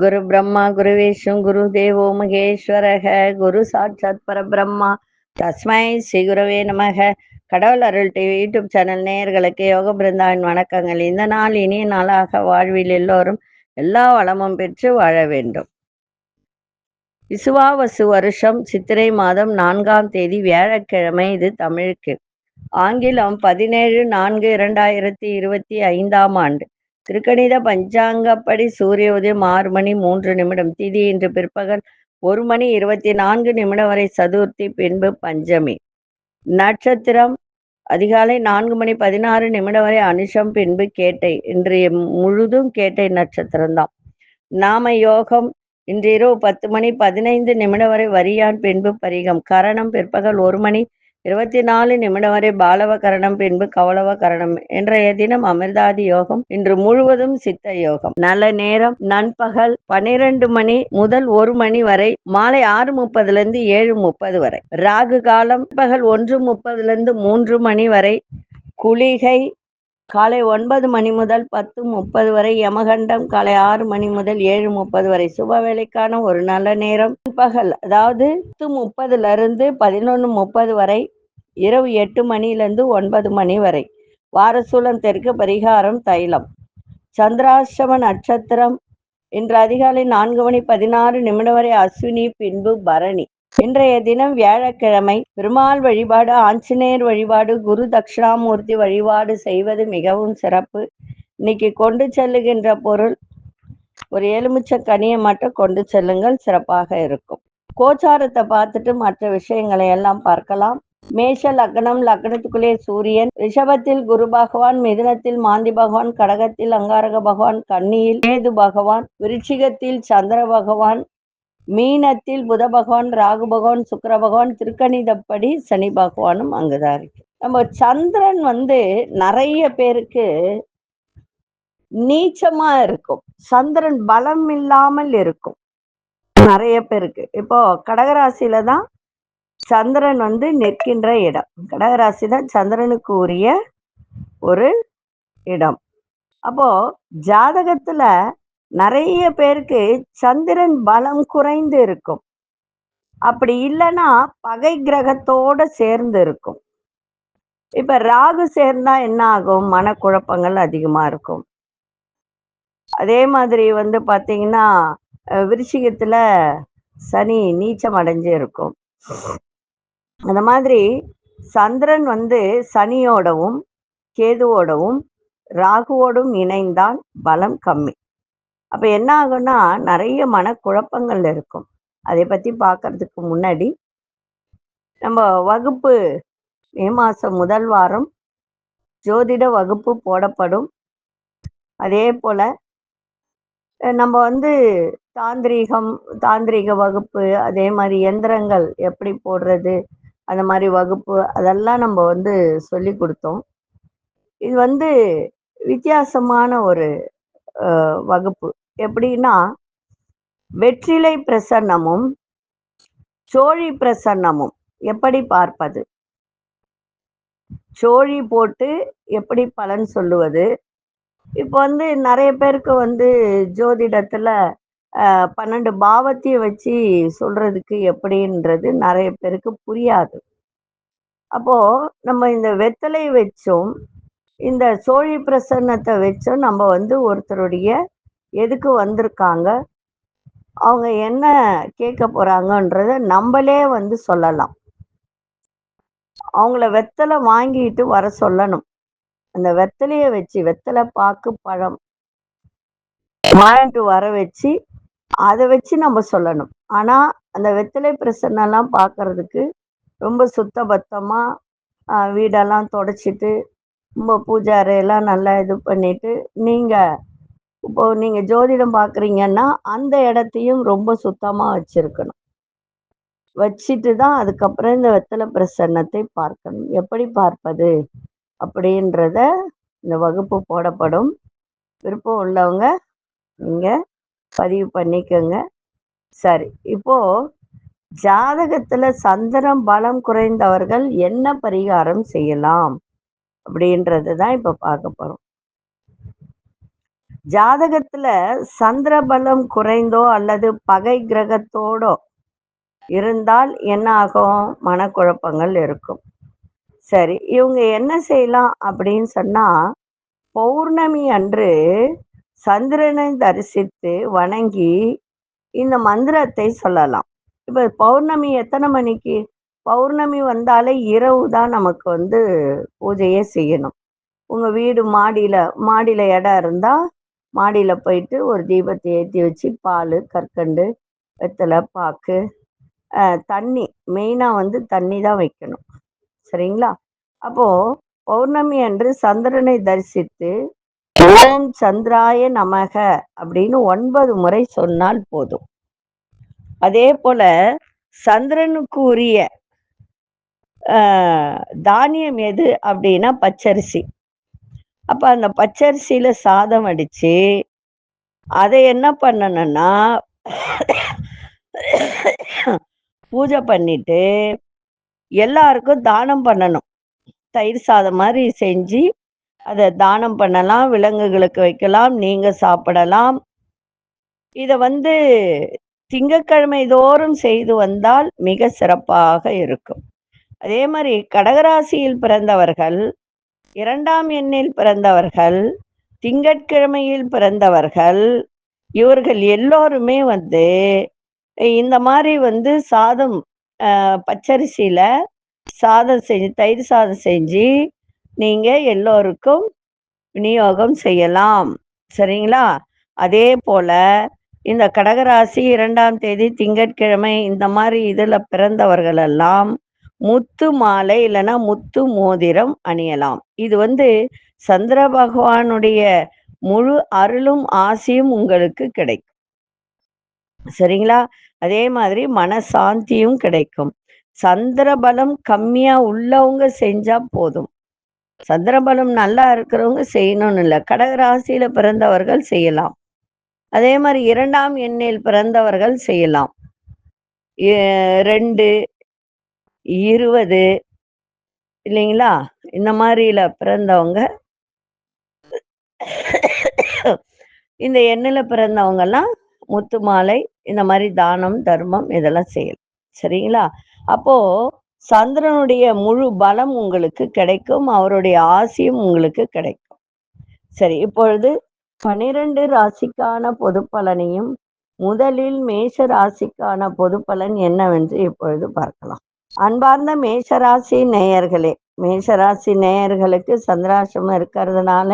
குரு பிரம்மா குரு விஷ்ணு குரு தேவோ மகேஸ்வரக குரு சாட்சாத் பரபிரம்மா தஸ்மை ஸ்ரீ குருவே நமக. கடவுள் அருள் டிவி யூடியூப் சேனல் நேயர்களுக்கு யோக பிருந்தாவின் வணக்கங்கள். இந்த நாள் இனிய நாளாக வாழ்வில் எல்லோரும் எல்லா வளமும் பெற்று வாழ வேண்டும். விசுவாவசு வருஷம் சித்திரை மாதம் 4ஆம் தேதி வியாழக்கிழமை. இது தமிழுக்கு. ஆங்கிலம் 17/4/2025 ஆண்டு. திருக்கணித பஞ்சாங்கப்படி சூரிய உதயம் 6 மணி 3 நிமிடம். திதி இன்று பிற்பகல் 1 மணி 24 நிமிடம் வரை சதுர்த்தி, பின்பு பஞ்சமி. நட்சத்திரம் அதிகாலை 4 மணி 16 நிமிடம் வரை அனுஷம், பின்பு கேட்டை. இன்றைய முழுதும் கேட்டை நட்சத்திரம்தான். நாம யோகம் இன்று இரவு 10 மணி 15 நிமிடம் வரை வரியான், பின்பு பரிகம். கரணம் பிற்பகல் 1 மணி 24 நிமிடம் வரை பாலவ கரணம், பின்பு கவலவ கரணம். இன்றைய தினம் அமிர்தாதி யோகம். இன்று முழுவதும் சித்த யோகம். நல்ல நேரம் நண்பகல் 12 மணி முதல் 1 மணி வரை, மாலை 6:30 7:30 வரை. ராகு காலம் பகல் 1:30 3 மணி வரை. குளிகை காலை 9 மணி முதல் 10:30 வரை. யமகண்டம் காலை 6 மணி முதல் 7:30 வரை. சுப வேலைக்கான ஒரு நல்ல நேரம் பகல், அதாவது 10:30 11:30 வரை. இரவு 8 மணியிலிருந்து 9 மணி வரை. வாரசூலம் தெற்கு. பரிகாரம் தைலம். சந்திராஷ்டம நட்சத்திரம் இன்று அதிகாலை 4 மணி 16 நிமிடம் வரை அஸ்வினி, பின்பு பரணி. இன்றைய தினம் வியாழக்கிழமை. பெருமாள் வழிபாடு, ஆஞ்சநேயர் வழிபாடு, குரு தட்சிணாமூர்த்தி வழிபாடு செய்வது மிகவும் சிறப்பு. இன்னைக்கு கொண்டு செல்லுகின்ற பொருள் ஒரு எலுமிச்சை கனியை மட்டும் கொண்டு செல்லுங்கள், சிறப்பாக இருக்கும். கோச்சாரத்தை பார்த்துட்டு மற்ற விஷயங்களை எல்லாம் பார்க்கலாம். மேஷ லக்னம், லக்னத்துக்குள்ளே சூரியன். ரிஷபத்தில் குரு பகவான், மிதுனத்தில் மாந்தி பகவான், கடகத்தில் அங்காரக பகவான், கன்னியில் கேது பகவான், விருச்சிகத்தில் சந்திர பகவான், மீனத்தில் புத பகவான், ராகு பகவான், சுக்கிர பகவான், திருக்கணிதப்படி சனி பகவானும் அங்குதான் இருக்கு. நம்ம சந்திரன் நிறைய பேருக்கு நீச்சமா இருக்கும். சந்திரன் பலம் இல்லாமல் இருக்கும் நிறைய பேருக்கு. இப்போ கடகராசியில தான் சந்திரன் நிற்கின்ற இடம். கடகராசி தான் சந்திரனுக்கு உரிய ஒரு இடம். அப்போ ஜாதகத்துல நிறைய பேருக்கு சந்திரன் பலம் குறைந்து இருக்கும். அப்படி இல்லைன்னா பகை கிரகத்தோட சேர்ந்து இருக்கும். இப்ப ராகு சேர்ந்தா என்ன ஆகும்? மனக்குழப்பங்கள் அதிகமா இருக்கும். அதே மாதிரி பாத்தீங்கன்னா விருச்சிகத்துல சனி நீச்சம் அடைஞ்சு இருக்கும். அந்த மாதிரி சந்திரன் சனியோடவும் கேதுவோடவும் ராகுவோடும் இணைந்தால் பலம் கம்மி. அப்ப என்ன ஆகும்னா நிறைய மனக்குழப்பங்கள் இருக்கும். அதை பத்தி பார்க்கறதுக்கு முன்னாடி நம்ம வகுப்பு மே மாசம் முதல் வாரம் ஜோதிட வகுப்பு போடப்படும். அதே போல நம்ம தாந்திரீக வகுப்பு, அதே மாதிரி எந்திரங்கள் எப்படி போடுறது, அந்த மாதிரி வகுப்பு, அதெல்லாம் நம்ம சொல்லி கொடுத்தோம். இது வித்தியாசமான ஒரு வகுப்பு. எப்படின்னா, வெற்றிலை பிரசன்னமும் சோழி பிரசன்னமும் எப்படி பார்ப்பது, சோழி போட்டு எப்படி பலன் சொல்லுவது. இப்போ நிறைய பேருக்கு ஜோதிடத்துல 12 பாவத்தையும் வச்சு சொல்றதுக்கு எப்படின்றது நிறைய பேருக்கு புரியாது. அப்போ நம்ம இந்த வெத்தலை வச்சும் இந்த சோழி பிரசன்னத்தை வச்சும் நம்ம ஒருத்தருடைய எதுக்கு வந்திருக்காங்க, அவங்க என்ன கேட்க போறாங்கன்றத நம்மளே சொல்லலாம். அவங்கள வெத்தலை வாங்கிட்டு வர சொல்லணும். அந்த வெத்தலைய வச்சு, வெத்தலை பாக்கு பழம் வாங்கிட்டு வர வச்சு அதை வச்சு நம்ம சொல்லணும். ஆனா அந்த வெத்தலை பிரசன்னெல்லாம் பார்க்கறதுக்கு ரொம்ப சுத்தபத்தமா வீடெல்லாம் தொடச்சிட்டு, ரொம்ப பூஜை அறையெல்லாம் நல்லா இது பண்ணிட்டு, நீங்க ஜோதிடம் பார்க்குறீங்கன்னா அந்த இடத்தையும் ரொம்ப சுத்தமா வச்சிருக்கணும். வச்சுட்டு தான் அதுக்கப்புறம் இந்த வெத்தலை பிரசன்னத்தை பார்க்கணும். எப்படி பார்ப்பது அப்படின்றத இந்த வகுப்பு போடப்படும். விருப்பம் உள்ளவங்க நீங்க பதிவு பண்ணிக்கோங்க. சரி, இப்போ ஜாதகத்துல சந்திரன் பலம் குறைந்தவர்கள் என்ன பரிகாரம் செய்யலாம் அப்படின்றது தான் இப்ப பார்க்க போறோம். ஜாதகத்துல சந்திர பலம் குறைந்தோ அல்லது பகை கிரகத்தோடோ இருந்தால் என்ன ஆகும்? மனக்குழப்பங்கள் இருக்கும். சரி, இவங்க என்ன செய்யலாம் அப்படின்னு சொன்னா, பௌர்ணமி அன்று சந்திரனை தரிசித்து வணங்கி இந்த மந்திரத்தை சொல்லலாம். இப்ப பௌர்ணமி எத்தனை மணிக்கு? பௌர்ணமி வந்தாலே இரவு தான் நமக்கு பூஜையே செய்யணும். உங்க வீடு மாடியில இடம் இருந்தா மாடியில போயிட்டு ஒரு தீபத்தை ஏற்றி வச்சு பால், கற்கண்டு, வெத்தலை, பாக்கு, தண்ணி, மெயினா தண்ணி தான் வைக்கணும். சரிங்களா? அப்போ பௌர்ணமி அன்று சந்திரனை தரிசித்து ஓம் சந்திராய நமக அப்படின்னு 9 முறை சொன்னால் போதும். அதே போல சந்திரனுக்கு உரிய தானியம் எது அப்படின்னா பச்சரிசி. அப்ப அந்த பச்சரிசியில சாதம் அடிச்சு அதை என்ன பண்ணணும்னா பூஜை பண்ணிட்டு எல்லாருக்கும் தானம் பண்ணணும். தயிர் சாதம் மாதிரி செஞ்சு அதை தானம் பண்ணலாம், விலங்குகளுக்கு வைக்கலாம், நீங்க சாப்பிடலாம். இதை திங்கட்கிழமை தோறும் செய்து வந்தால் மிக சிறப்பாக இருக்கும். அதே மாதிரி கடகராசியில் பிறந்தவர்கள், 2ஆம் எண்ணில் பிறந்தவர்கள், திங்கட்கிழமையில் பிறந்தவர்கள், இவர்கள் எல்லோருமே இந்த மாதிரி சாதம், பச்சரிசியில சாதம் செஞ்சு, தயிர் சாதம் செஞ்சு நீங்க எல்லோருக்கும் விநியோகம் செய்யலாம். சரிங்களா? அதே போல இந்த கடகராசி 2ஆம் தேதி திங்கட்கிழமை இந்த மாதிரி இதுல பிறந்தவர்கள் எல்லாம் முத்து மாலை இல்லைன்னா முத்து மோதிரம் அணியலாம். இது சந்திர பகவானுடைய முழு அருளும் ஆசியும் உங்களுக்கு கிடைக்கும். சரிங்களா? அதே மாதிரி மனசாந்தியும் கிடைக்கும். சந்திர பலம் கம்மியா உள்ளவங்க செஞ்சா போதும். சந்திர பலம் நல்லா இருக்கிறவங்க செய்யணும்னு இல்லை. கடகராசியில பிறந்தவர்கள் செய்யலாம். அதே மாதிரி 2ஆம் எண்ணில் பிறந்தவர்கள் செய்யலாம். 2, 20 இல்லைங்களா? இந்த மாதிரில பிறந்தவங்க, இந்த எண்ணில பிறந்தவங்க எல்லாம் முத்து மாலை, இந்த மாதிரி தானம், தர்மம் இதெல்லாம் செய்யலாம். சரிங்களா? அப்போ சந்திரனுடைய முழு பலம் உங்களுக்கு கிடைக்கும், அவருடைய ஆசியும் உங்களுக்கு கிடைக்கும். சரி, இப்பொழுது 12 ராசிக்கான பொது பலனையும் முதலில் மேஷ ராசிக்கான பொது பலன் என்னவென்று இப்பொழுது பார்க்கலாம். அன்பார்ந்த மேஷராசி நேயர்களே, மேஷராசி நேயர்களுக்கு சந்திராசிரமம் இருக்கிறதுனால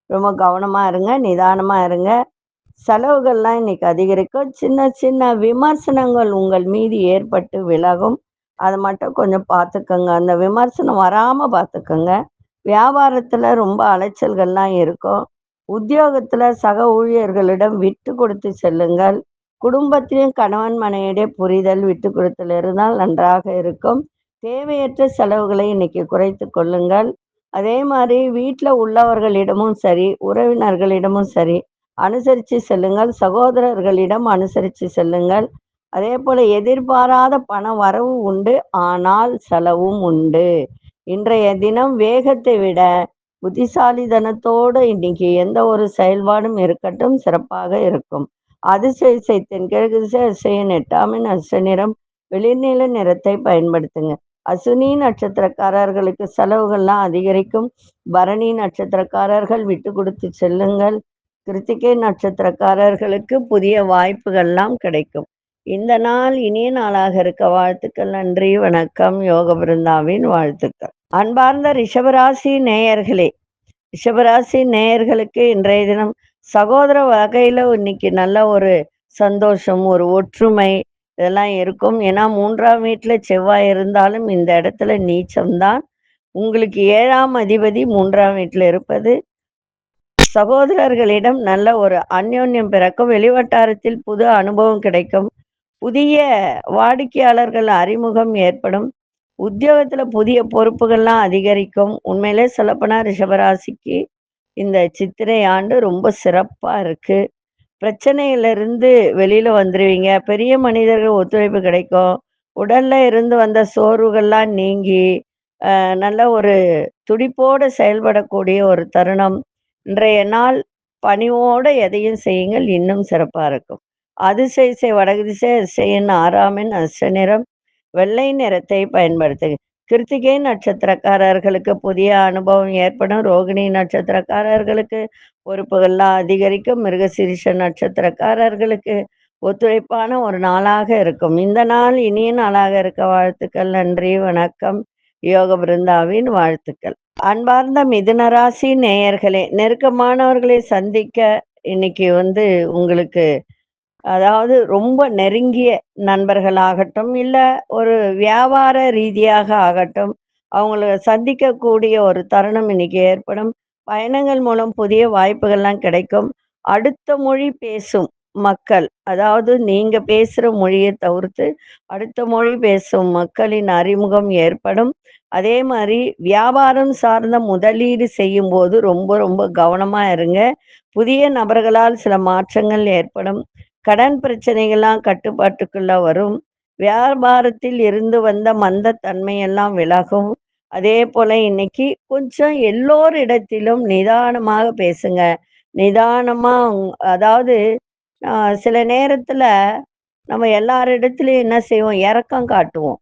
ரொம்ப கவனமா இருங்க, நிதானமா இருங்க. செலவுகள்லாம் இன்னைக்கு அதிகரிக்கும். சின்ன சின்ன விமர்சனங்கள் உங்கள் மீது ஏற்பட்டு விலகும். அதை மட்டும் கொஞ்சம் பார்த்துக்கோங்க. அந்த விமர்சனம் வராம பார்த்துக்கோங்க. வியாபாரத்துல ரொம்ப அலைச்சல்கள்லாம் இருக்கும். உத்தியோகத்துல சக ஊழியர்களிடம் விட்டு கொடுத்து செல்லுங்கள். குடும்பத்திலும் கணவன் மனைவியிடையே புரிதல், விட்டு கொடுத்தல் இருந்தால் நன்றாக இருக்கும். தேவையற்ற செலவுகளை இன்னைக்கு குறைத்து கொள்ளுங்கள். அதே மாதிரி வீட்டில் உள்ளவர்களிடமும் சரி, உறவினர்களிடமும் சரி அனுசரித்து செல்லுங்கள். சகோதரர்களிடம் அனுசரித்து செல்லுங்கள். அதே போல எதிர்பாராத பண வரவு உண்டு, ஆனால் செலவும் உண்டு. இன்றைய தினம் வேகத்தை விட புத்திசாலித்தனத்தோடு இன்னைக்கு எந்த ஒரு செயல்பாடும் இருக்கட்டும், சிறப்பாக இருக்கும். அதிசய தென்கிழக்கு திசை அதிசயம் 8ஆம் எண் அசு நிறம் வெளிர்நீல நிறத்தை பயன்படுத்துங்க. அசுனி நட்சத்திரக்காரர்களுக்கு செலவுகள்லாம் அதிகரிக்கும். பரணி நட்சத்திரக்காரர்கள் விட்டு கொடுத்து செல்லுங்கள். கிருத்திகை நட்சத்திரக்காரர்களுக்கு புதிய வாய்ப்புகள்லாம் கிடைக்கும். இந்த நாள் இனிய நாளாக இருக்க வாழ்த்துக்கள். நன்றி, வணக்கம். யோக பிருந்தாவின் வாழ்த்துக்கள். அன்பார்ந்த ரிஷபராசி நேயர்களே, ரிஷபராசி நேயர்களுக்கு இன்றைய தினம் சகோதர வகையில இன்னைக்கு நல்ல ஒரு சந்தோஷம், ஒரு ஒற்றுமை இதெல்லாம் இருக்கும். ஏன்னா 3ஆம் வீட்டுல செவ்வாய் இருந்தாலும் இந்த இடத்துல நீச்சம்தான். உங்களுக்கு 7ஆம் அதிபதி 3ஆம் வீட்டுல இருப்பது சகோதரர்களிடம் நல்ல ஒரு அந்யோன்யம் பிறக்கும். வெளிவட்டாரத்தில் புது அனுபவம் கிடைக்கும். புதிய வாடிக்கையாளர்கள் அறிமுகம் ஏற்படும். உத்தியோகத்துல புதிய பொறுப்புகள்லாம் அதிகரிக்கும். உண்மையிலே சொல்லப்போனா ரிஷபராசிக்கு இந்த சித்திரை ஆண்டு ரொம்ப சிறப்பா இருக்கு. பிரச்சனையிலிருந்து வெளியில வந்துருவீங்க. பெரிய மனிதர்கள் ஒத்துழைப்பு கிடைக்கும். உடல்ல இருந்து வந்த சோர்வுகள்லாம் நீங்கி நல்ல ஒரு துடிப்போடு செயல்படக்கூடிய ஒரு தருணம். இன்றைய நாள் பணிவோட எதையும் செய்யுங்கள், இன்னும் சிறப்பா இருக்கும். அதிசய இசை வடக்கு திசை அதிசயன் 6ஆம் எண் அஷ்ட நிறம் வெள்ளை நிறத்தை பயன்படுத்துங்க. கிருத்திகை நட்சத்திரக்காரர்களுக்கு புதிய அனுபவம் ஏற்படும். ரோகிணி நட்சத்திரக்காரர்களுக்கு பொறுப்புகள்லாம் அதிகரிக்கும். மிருகசீரிஷ நட்சத்திரக்காரர்களுக்கு ஒத்துழைப்பான ஒரு நாளாக இருக்கும். இந்த நாள் இனிய நாளாக இருக்க வாழ்த்துக்கள். நன்றி, வணக்கம். யோக பிருந்தாவின் வாழ்த்துக்கள். அன்பார்ந்த மிதுன ராசி நேயர்களே, நெருக்கமானவர்களை சந்திக்க இன்னைக்கு உங்களுக்கு அதாவது ரொம்ப நெருங்கிய நண்பர்களாகட்டும், இல்ல ஒரு வியாபார ரீதியாக ஆகட்டும், அவங்கள சந்திக்கக்கூடிய ஒரு தருணம் இன்னைக்கு ஏற்படும். பயணங்கள் மூலம் புதிய வாய்ப்புகள்லாம் கிடைக்கும். அடுத்த மொழி பேசும் மக்கள், அதாவது நீங்க பேசுற மொழியை தவிர்த்து அடுத்த மொழி பேசும் மக்களின் அறிமுகம் ஏற்படும். அதே மாதிரி வியாபாரம் சார்ந்த முதலீடு செய்யும்போது ரொம்ப ரொம்ப கவனமா இருங்க. புதிய நபர்களால் சில மாற்றங்கள் ஏற்படும். கடன் பிரச்சனைகள்லாம் கட்டுப்பாட்டுக்குள்ள வரும். வியாபாரத்தில் இருந்து வந்த மந்தத்தன்மையெல்லாம் விலகும். அதே போல இன்னைக்கு கொஞ்சம் எல்லோரிடத்திலும் நிதானமாக பேசுங்க. நிதானமா அதாவது சில நேரத்துல நம்ம எல்லாரிடத்துலயும் என்ன செய்வோம்? இரக்கம் காட்டுவோம்.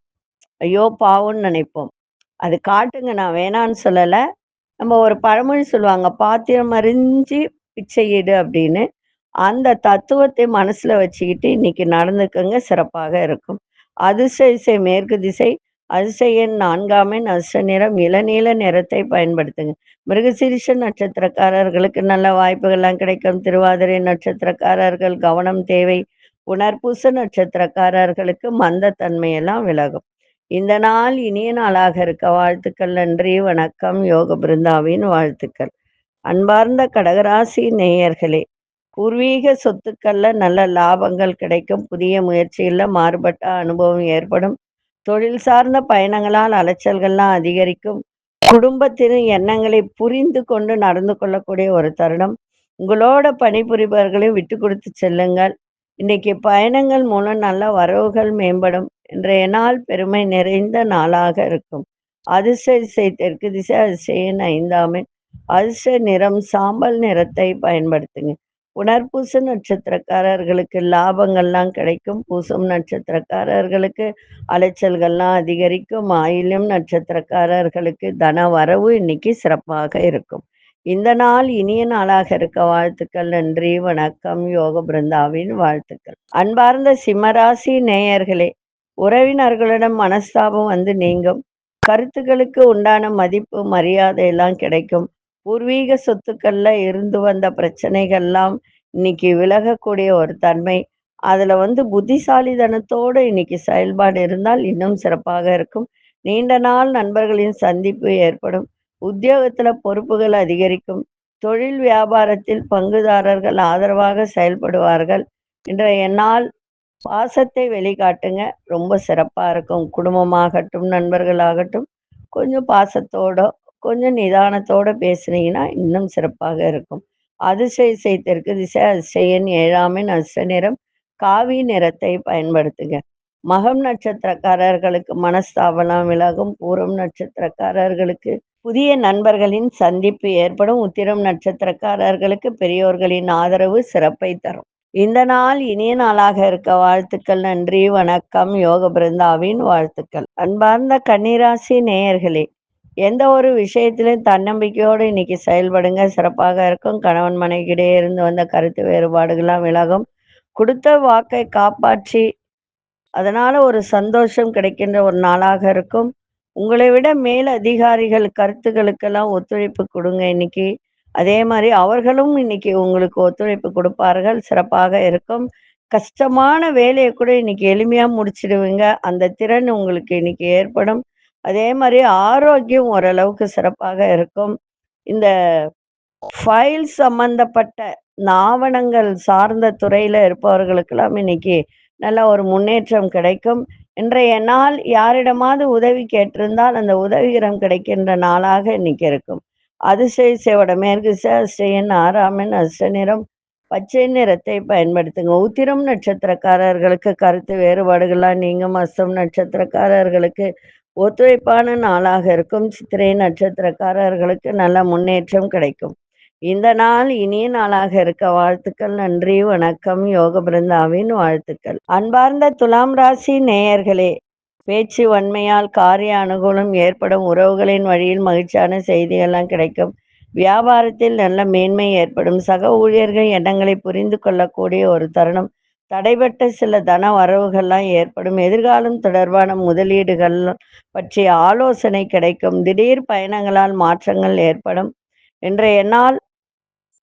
ஐயோ பாவம்னு நினைப்போம். அது காட்டுங்க, நான் வேணான்னு சொல்லல. நம்ம ஒரு பழமொழி சொல்லுவாங்க, "பாத்திரம் அறிஞ்சு பிச்சையிடு" அப்படின்னு. அந்த தத்துவத்தை மனசுல வச்சுக்கிட்டு இன்னைக்கு நடந்துக்கங்க, சிறப்பாக இருக்கும். அதிர்ஷ்ட திசை மேற்கு திசை. அதிர்ஷ்ட எண் 4ஆம் எண் அதிர்ஷ்ட நிறம் இளநீல நிறத்தை பயன்படுத்துங்க. மிருகசீரிஷ நட்சத்திரக்காரர்களுக்கு நல்ல வாய்ப்புகள்லாம் கிடைக்கும். திருவாதிரை நட்சத்திரக்காரர்கள் கவனம் தேவை. புனர்பூச நட்சத்திரக்காரர்களுக்கு மந்தத்தன்மையெல்லாம் விலகும். இந்த நாள் இனிய நாளாக இருக்க வாழ்த்துக்கள். நன்றி, வணக்கம். யோக பிருந்தாவின் வாழ்த்துக்கள். அன்பார்ந்த கடகராசி நேயர்களே, பூர்வீக சொத்துக்கள்ல நல்ல லாபங்கள் கிடைக்கும். புதிய முயற்சிகள்ல மாறுபட்ட அனுபவம் ஏற்படும். தொழில் சார்ந்த பயணங்களால் அலைச்சல்கள்லாம் அதிகரிக்கும். குடும்பத்தின் எண்ணங்களை புரிந்து கொண்டு நடந்து கொள்ளக்கூடிய ஒரு தருணம். உங்களோட பணிபுரிபவர்களை விட்டு கொடுத்து செல்லுங்கள். இன்னைக்கு பயணங்கள் மூலம் நல்ல வரவுகள் மேம்படும். இன்றைய நாள் பெருமை நிறைந்த நாளாக இருக்கும். அதிர்ஷ்ட திசை தெற்கு திசை. அதிர்ஷ்ட எண் 5ஆம் எண். அதிர்ஷ்ட நிறம் சாம்பல் நிறத்தை பயன்படுத்துங்க. புனர்பூச நட்சத்திரக்காரர்களுக்கு லாபங்கள்லாம் கிடைக்கும். பூசம் நட்சத்திரக்காரர்களுக்கு அலைச்சல்கள்லாம் அதிகரிக்கும். ஆயில்யம் நட்சத்திரக்காரர்களுக்கு தன வரவு இன்னைக்கு சிறப்பாக இருக்கும். இந்த நாள் இனிய நாளாக இருக்க வாழ்த்துக்கள். நன்றி, வணக்கம். யோக பிருந்தாவின் வாழ்த்துக்கள். அன்பார்ந்த சிம்மராசி நேயர்களே, உறவினர்களிடம் மனஸ்தாபம் நீங்கும். கருத்துக்களுக்கு உண்டான மதிப்பு மரியாதை எல்லாம் கிடைக்கும். பூர்வீக சொத்துக்கள்ல இருந்து வந்த பிரச்சனைகள்லாம் இன்னைக்கு விலகக்கூடிய ஒரு தன்மை. அதுல புத்திசாலித்தனத்தோடு இன்னைக்கு செயல்பாடு இருந்தால் இன்னும் சிறப்பாக இருக்கும். நீண்ட நாள் நண்பர்களின் சந்திப்பு ஏற்படும். உத்தியோகத்துல பொறுப்புகள் அதிகரிக்கும். தொழில் வியாபாரத்தில் பங்குதாரர்கள் ஆதரவாக செயல்படுவார்கள். இன்றைய நாள் பாசத்தை வெளிக்காட்டுங்க, ரொம்ப சிறப்பா இருக்கும். குடும்பமாகட்டும், நண்பர்களாகட்டும், கொஞ்சம் பாசத்தோட கொஞ்சம் நிதானத்தோட பேசுனீங்கன்னா இன்னும் சிறப்பாக இருக்கும். அதிர்ஷ்ட திசை தெற்கு திசை. அதிர்ஷ்ட எண் 7ஆம் எண். அதிர்ஷ்ட நிறம் காவி நிறத்தை பயன்படுத்துங்க. மகம் நட்சத்திரக்காரர்களுக்கு மனஸ்தாபனம் விலகும். பூரம் நட்சத்திரக்காரர்களுக்கு புதிய நண்பர்களின் சந்திப்பு ஏற்படும். உத்திரம் நட்சத்திரக்காரர்களுக்கு பெரியோர்களின் ஆதரவு சிறப்பை தரும். இந்த நாள் இனிய நாளாக இருக்க வாழ்த்துக்கள். நன்றி, வணக்கம். யோக பிருந்தாவின் வாழ்த்துக்கள். அன்பார்ந்த கன்னிராசி நேயர்களே, எந்த ஒரு விஷயத்திலும் தன்னம்பிக்கையோடு இன்னைக்கு செயல்படுங்க, சிறப்பாக இருக்கும். கணவன் மனைவியிடையே இருந்து வந்த கருத்து வேறுபாடுகள்லாம் விலகும். கொடுத்த வாக்கை காப்பாற்றி அதனால ஒரு சந்தோஷம் கிடைக்கின்ற ஒரு நாளாக இருக்கும். உங்களை விட மேல் அதிகாரிகள் கருத்துக்களுக்கெல்லாம் ஒத்துழைப்பு கொடுங்க இன்னைக்கு. அதே மாதிரி அவர்களும் இன்னைக்கு உங்களுக்கு ஒத்துழைப்பு கொடுப்பார்கள், சிறப்பாக இருக்கும். கஷ்டமான வேலையை கூட இன்னைக்கு எளிமையா முடிச்சிடுவீங்க. அந்த திறன் உங்களுக்கு இன்னைக்கு ஏற்படும். அதே மாதிரி ஆரோக்கியம் ஓரளவுக்கு சிறப்பாக இருக்கும். இந்த ஃபைல் சம்பந்தப்பட்ட ஆவணங்கள் சார்ந்த துறையில இருப்பவர்களுக்கெல்லாம் இன்னைக்கு நல்ல ஒரு முன்னேற்றம் கிடைக்கும். இன்றைய நாள் யாரிடமாவது உதவி கேட்டிருந்தால் அந்த உதவிகரம் கிடைக்கின்ற நாளாக இன்னைக்கு இருக்கும். அதிர்ஷ்ட திசை வடமேற்கு திசை. அதிர்ஷ்ட எண் 6ஆம் எண். அதிர்ஷ்ட நிறம் பச்சை நிறத்தை பயன்படுத்துங்க. உத்திரம் நட்சத்திரக்காரர்களுக்கு கருத்து வேறுபாடுகள்லாம் நீங்கும். அஸ்தம் நட்சத்திரக்காரர்களுக்கு ஒத்துழைப்பான நாளாக இருக்கும். சித்திரை நட்சத்திரக்காரர்களுக்கு நல்ல முன்னேற்றம் கிடைக்கும். இந்த நாள் இனிய நாளாக இருக்க வாழ்த்துக்கள். நன்றி, வணக்கம். யோக பிருந்தாவின் வாழ்த்துக்கள். அன்பார்ந்த துலாம் ராசி நேயர்களே, பேச்சு வன்மையால் காரிய அனுகூலம் ஏற்படும். உறவுகளின் வழியில் மகிழ்ச்சியான செய்திகள்லாம் கிடைக்கும். வியாபாரத்தில் நல்ல மேன்மை ஏற்படும். சக ஊழியர்கள் எண்ணங்களை புரிந்து கொள்ளக்கூடிய ஒரு தருணம். தடைபட்ட சில தன வரவுகள்லாம் ஏற்படும். எதிர்காலம் தொடர்பான முதலீடுகள் பற்றிய ஆலோசனை கிடைக்கும். திடீர் பயணங்களால் மாற்றங்கள் ஏற்படும். இன்றைய நாள்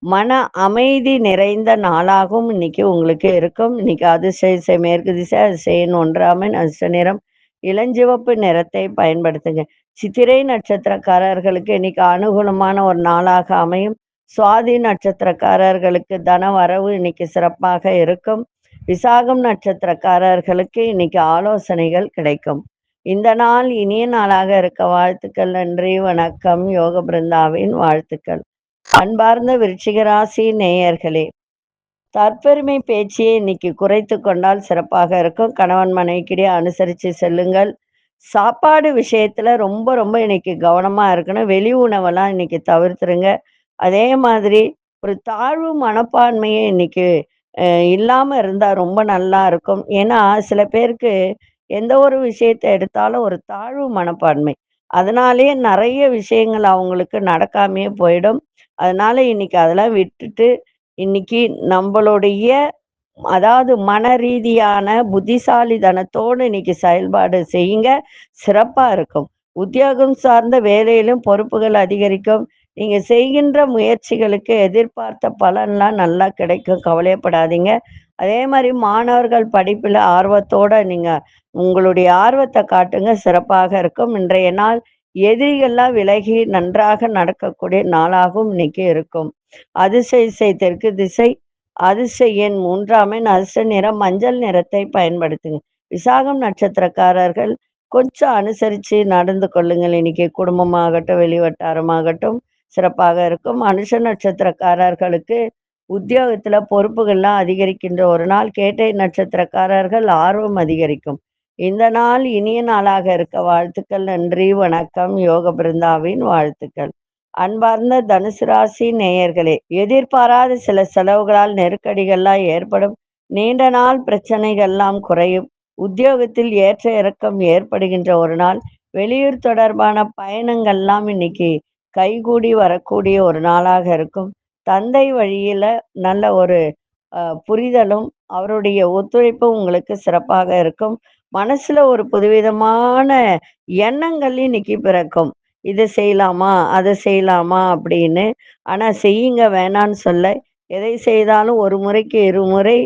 மன அமைதி நிறைந்த நாளாகவும் இன்னைக்கு உங்களுக்கு இருக்கும். இன்னைக்கு அதிசய மேற்கு திசை அதிசயன் ஒன்றாமன் அதிர்ஷ்ட நிறம் இளஞ்சிவப்பு நிறத்தை பயன்படுத்துங்க. சித்திரை நட்சத்திரக்காரர்களுக்கு இன்னைக்கு அனுகூலமான ஒரு நாளாக அமையும். சுவாதி நட்சத்திரக்காரர்களுக்கு தன வரவு இன்னைக்கு சிறப்பாக இருக்கும். விசாகம் நட்சத்திரக்காரர்களுக்கு இன்னைக்கு ஆலோசனைகள் கிடைக்கும். இந்த நாள் இனிய நாளாக இருக்க வாழ்த்துக்கள். நன்றி, வணக்கம். யோக பிருந்தாவின் வாழ்த்துக்கள். அன்பார்ந்த விருச்சிக ராசி நேயர்களே, தற்பெருமை பேச்சியை இன்னைக்கு குறைத்து கொண்டால் சிறப்பாக இருக்கும். கணவன் மனைவிக்கிடையே அனுசரித்து செல்லுங்கள். சாப்பாடு விஷயத்துல ரொம்ப ரொம்ப இன்னைக்கு கவனமா இருக்கணும். வெளி உணவெல்லாம் இன்னைக்கு தவிர்த்துருங்க. அதே மாதிரி ஒரு தாழ்வு மனப்பான்மையை இன்னைக்கு இல்லாம இருந்தா ரொம்ப நல்லா இருக்கும். ஏன்னா சில பேருக்கு எந்த ஒரு விஷயத்தை எடுத்தாலும் ஒரு தாழ்வு மனப்பான்மை, அதனாலேயே நிறைய விஷயங்கள் அவங்களுக்கு நடக்காமையே போயிடும். அதனால இன்னைக்கு அதெல்லாம் விட்டுட்டு இன்னைக்கு நம்மளுடைய அதாவது மன ரீதியான புத்திசாலித்தனத்தோடு இன்னைக்கு செயல்பாடு செய்யுங்க, சிறப்பா இருக்கும். உத்தியோகம் சார்ந்த வேலையிலும் பொறுப்புகள் அதிகரிக்கும். நீங்க செய்கின்ற முயற்சிகளுக்கு எதிர்பார்த்த பலன்லாம் நல்லா கிடைக்கும், கவலைப்படாதீங்க. அதே மாதிரி மாணவர்கள் படிப்புல ஆர்வத்தோட நீங்க உங்களுடைய ஆர்வத்தை காட்டுங்க, சிறப்பாக இருக்கும். இன்றைய நாள் எதிரிகள்லாம் விலகி நன்றாக நடக்கக்கூடிய நாளாகவும் இன்னைக்கு இருக்கும். அதிசய தெற்கு திசை அதிர்ஷ்ட எண் 3ஆம் எண் அதிர்ஷ்ட நிறம் மஞ்சள் நிறத்தை பயன்படுத்துங்க. விசாகம் நட்சத்திரக்காரர்கள் கொஞ்சம் அனுசரித்து நடந்து கொள்ளுங்கள். இன்னைக்கு குடும்பமாகட்டும் வெளிவட்டாரமாகட்டும் சிறப்பாக இருக்கும். அனுஷ நட்சத்திரக்காரர்களுக்கு உத்தியோகத்துல பொறுப்புகள்லாம் அதிகரிக்கின்ற ஒரு நாள். கேட்டை நட்சத்திரக்காரர்கள் ஆர்வம் அதிகரிக்கும். இந்த நாள் இனிய நாளாக இருக்க வாழ்த்துக்கள். நன்றி, வணக்கம். யோக பிருந்தாவின் வாழ்த்துக்கள். அன்பார்ந்த தனுசு ராசி நேயர்களே, எதிர்பாராத சில செலவுகளால் நெருக்கடிகள்லாம் ஏற்படும். நீண்ட நாள் பிரச்சனைகள்லாம் குறையும். உத்தியோகத்தில் ஏற்ற இறக்கம் ஏற்படுகின்ற ஒரு நாள். வெளியூர் தொடர்பான பயணங்கள்லாம் இன்னைக்கு கைகூடி வரக்கூடிய ஒரு நாளாக இருக்கும். தந்தை வழியில நல்ல ஒரு புரிதலும் அவருடைய ஒத்துழைப்பும் உங்களுக்கு சிறப்பாக இருக்கும். மனசுல ஒரு புதுவிதமான எண்ணங்கள் இன்னைக்கு பிறக்கும். இதை செய்யலாமா அதை செய்யலாமா அப்படின்னு. ஆனா செய்யுங்க, வேணான்னு சொல்ல. எதை செய்தாலும் ஒரு முறைக்கு இருமுறை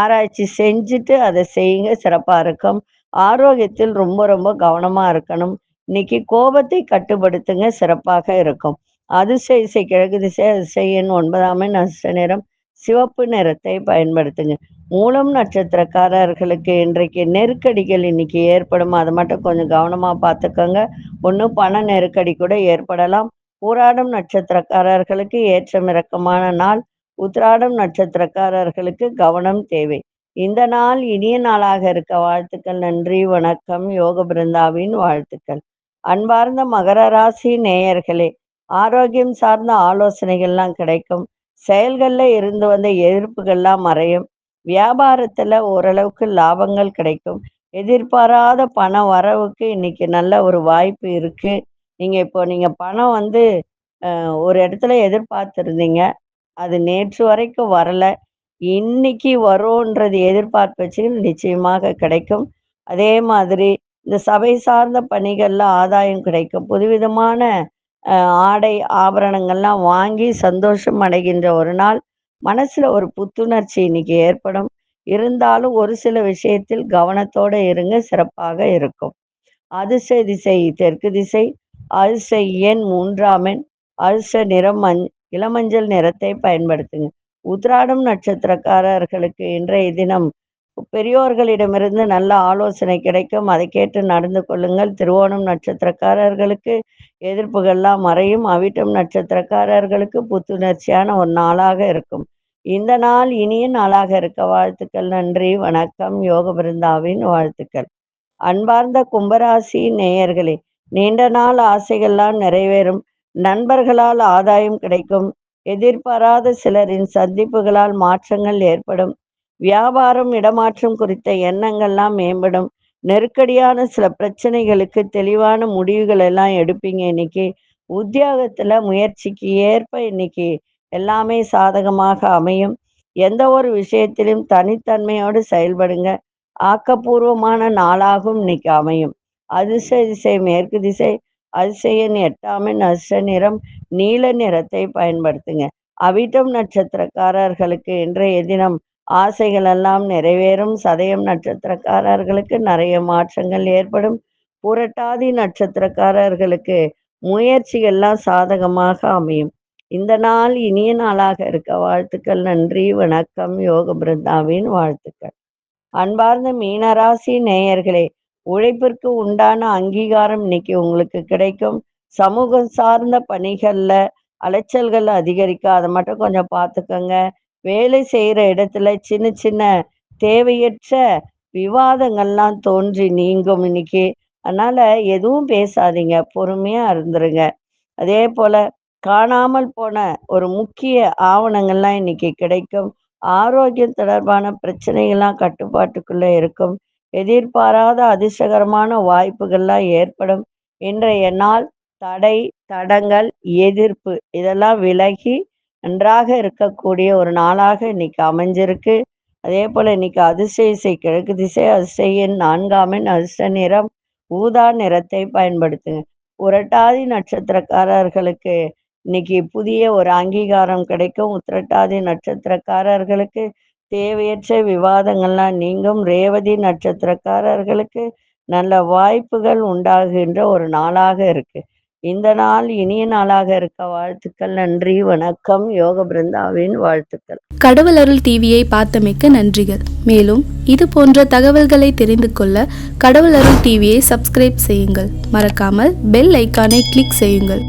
ஆராய்ச்சி செஞ்சுட்டு அதை செய்யுங்க, சிறப்பா இருக்கும். ஆரோக்கியத்தில் ரொம்ப ரொம்ப கவனமா இருக்கணும். இன்னைக்கு கோபத்தை கட்டுப்படுத்துங்க, சிறப்பாக இருக்கும். அதிசய கிழக்கு திசை அதிசய எண் 9ஆம் எண் அதிர்ஷ்ட நிறம் சிவப்பு நிறத்தை பயன்படுத்துங்க. மூலம் நட்சத்திரக்காரர்களுக்கு இன்றைக்கு நெருக்கடிகள் இன்னைக்கு ஏற்படும். அதை மட்டும் கொஞ்சம் கவனமா பார்த்துக்கோங்க. ஒன்று பண நெருக்கடி கூட ஏற்படலாம். பூராடம் நட்சத்திரக்காரர்களுக்கு ஏற்றம் இறக்கமான நாள். உத்திராடம் நட்சத்திரக்காரர்களுக்கு கவனம் தேவை. இந்த நாள் இனிய நாளாக இருக்க வாழ்த்துக்கள். நன்றி, வணக்கம். யோக பிருந்தாவின் வாழ்த்துக்கள். அன்பார்ந்த மகர ராசி நேயர்களே, ஆரோக்கியம் சார்ந்த ஆலோசனைகள்லாம் கிடைக்கும். செயல்கள்ல இருந்து வந்த எதிர்ப்புகள்லாம் மறையும். வியாபாரத்துல ஓரளவுக்கு லாபங்கள் கிடைக்கும். எதிர்பாராத பண வரவுக்கு இன்னைக்கு நல்ல ஒரு வாய்ப்பு இருக்கு. நீங்க பணம் வந்து ஒரு இடத்துல எதிர்பார்த்துருந்தீங்க. அது நேற்று வரைக்கும் வரல. இன்னைக்கு வரும்ன்றது எதிர்பார்ப்பு வச்சு நிச்சயமாக கிடைக்கும். அதே மாதிரி இந்த சபை சார்ந்த பணிகள்ல ஆதாயம் கிடைக்கும். புதுவிதமான ஆடை ஆபரணங்கள்லாம் வாங்கி சந்தோஷம் அடைகின்ற ஒரு நாள். மனசுல ஒரு புத்துணர்ச்சி இன்னைக்கு ஏற்படும். இருந்தாலும் ஒரு சில விஷயத்தில் கவனத்தோட இருங்க, சிறப்பாக இருக்கும். அதிர்ஷ்ட திசை தெற்கு திசை அதிர்ஷ்ட எண் 3ஆம் எண் அதிர்ஷ்ட நிறம் இளமஞ்சள் நிறத்தை பயன்படுத்துங்க. உத்திராடம் நட்சத்திரக்காரர்களுக்கு இன்றைய தினம் பெரியோர்களிடமிருந்து நல்ல ஆலோசனை கிடைக்கும். அதை கேட்டு நடந்து கொள்ளுங்கள். திருவோணம் நட்சத்திரக்காரர்களுக்கு எதிர்ப்புகள்லாம் மறையும். அவிட்டம் நட்சத்திரக்காரர்களுக்கு புத்துணர்ச்சியான ஒரு நாளாக இருக்கும். இந்த நாள் இனிய நாளாக இருக்க வாழ்த்துக்கள். நன்றி, வணக்கம். யோக பிருந்தாவின் வாழ்த்துக்கள். அன்பார்ந்த கும்பராசி நேயர்களே, நீண்ட நாள் ஆசைகள்லாம் நிறைவேறும். நண்பர்களால் ஆதாயம் கிடைக்கும். எதிர்பாராத சிலரின் சந்திப்புகளால் மாற்றங்கள் ஏற்படும். வியாபாரம் இடமாற்றம் குறித்த எண்ணங்கள்லாம் மேம்படும். நெருக்கடியான சில பிரச்சனைகளுக்கு தெளிவான முடிவுகள் எல்லாம் எடுப்பீங்க இன்னைக்கு. உத்தியோகத்துல முயற்சிக்கு ஏற்ப இன்னைக்கு எல்லாமே சாதகமாக அமையும். எந்த ஒரு விஷயத்திலும் தனித்தன்மையோடு செயல்படுங்க. ஆக்கப்பூர்வமான நாளாகவும் இன்னைக்கு அமையும். அதிர்ஷ்ட திசை மேற்கு திசை. அதிசய எண் 8ஆம் எண். அதிர்ஷ்ட நிறம் நீல நிறத்தை பயன்படுத்துங்க. அவிட்டம் நட்சத்திரக்காரர்களுக்கு இன்றைய தினம் ஆசைகள் எல்லாம் நிறைவேறும். சதயம் நட்சத்திரக்காரர்களுக்கு நிறைய மாற்றங்கள் ஏற்படும். புரட்டாதி நட்சத்திரக்காரர்களுக்கு முயற்சிகள்லாம் சாதகமாக அமையும். இந்த நாள் இனிய நாளாக இருக்க வாழ்த்துக்கள். நன்றி, வணக்கம். யோக பிருந்தாவின் வாழ்த்துக்கள். அன்பார்ந்த மீனராசி நேயர்களே, உழைப்பிற்கு உண்டான அங்கீகாரம் இன்னைக்கு உங்களுக்கு கிடைக்கும். சமூகம் சார்ந்த பணிகள்ல அலைச்சல்கள் அதிகரிக்கும். அதை மட்டும் கொஞ்சம் பார்த்துக்கோங்க. வேலை செய்கிற இடத்துல சின்ன சின்ன தேவையற்ற விவாதங்கள்லாம் தோன்றி நீங்கும் இன்னைக்கு. அதனால எதுவும் பேசாதீங்க, பொறுமையா இருந்துருங்க. அதே போல காணாமல் போன ஒரு முக்கிய ஆவணங்கள்லாம் இன்னைக்கு கிடைக்கும். ஆரோக்கியம் தொடர்பான பிரச்சனைகள்லாம் கட்டுப்பாட்டுக்குள்ள இருக்கும். எதிர்பாராத அதிர்ஷ்டகரமான வாய்ப்புகள்லாம் ஏற்படும். இன்றைய நாள் தடை, தடங்கள், எதிர்ப்பு இதெல்லாம் விலகி நன்றாக இருக்கக்கூடிய ஒரு நாளாக இன்னைக்கு அமைஞ்சிருக்கு. அதே போல இன்னைக்கு அதிர்ஷ்ட திசை கிழக்கு திசை. அதிர்ஷ்ட எண் 4ஆம் எண். அதிர்ஷ்ட நிறம் ஊதா நிறத்தை பயன்படுத்துங்க. புரட்டாதி நட்சத்திரக்காரர்களுக்கு இன்னைக்கு புதிய ஒரு அங்கீகாரம் கிடைக்கும். உத்திரட்டாதி நட்சத்திரக்காரர்களுக்கு தேவையற்ற விவாதங்கள்லாம் நீங்கும். ரேவதி நட்சத்திரக்காரர்களுக்கு நல்ல வாய்ப்புகள் உண்டாகின்ற ஒரு நாளாக இருக்கு. இந்த நாள் இனிய நாளாக இருக்க வாழ்த்துக்கள். நன்றி, வணக்கம். யோக பிருந்தாவின் வாழ்த்துக்கள். கடவுள் அருள் டிவியை பார்த்தமைக்க நன்றிகள். மேலும் இது போன்ற தகவல்களை தெரிந்து கொள்ள கடவுள் அருள் டிவியை சப்ஸ்கிரைப் செய்யுங்கள். மறக்காமல் பெல் ஐக்கானை கிளிக் செய்யுங்கள்.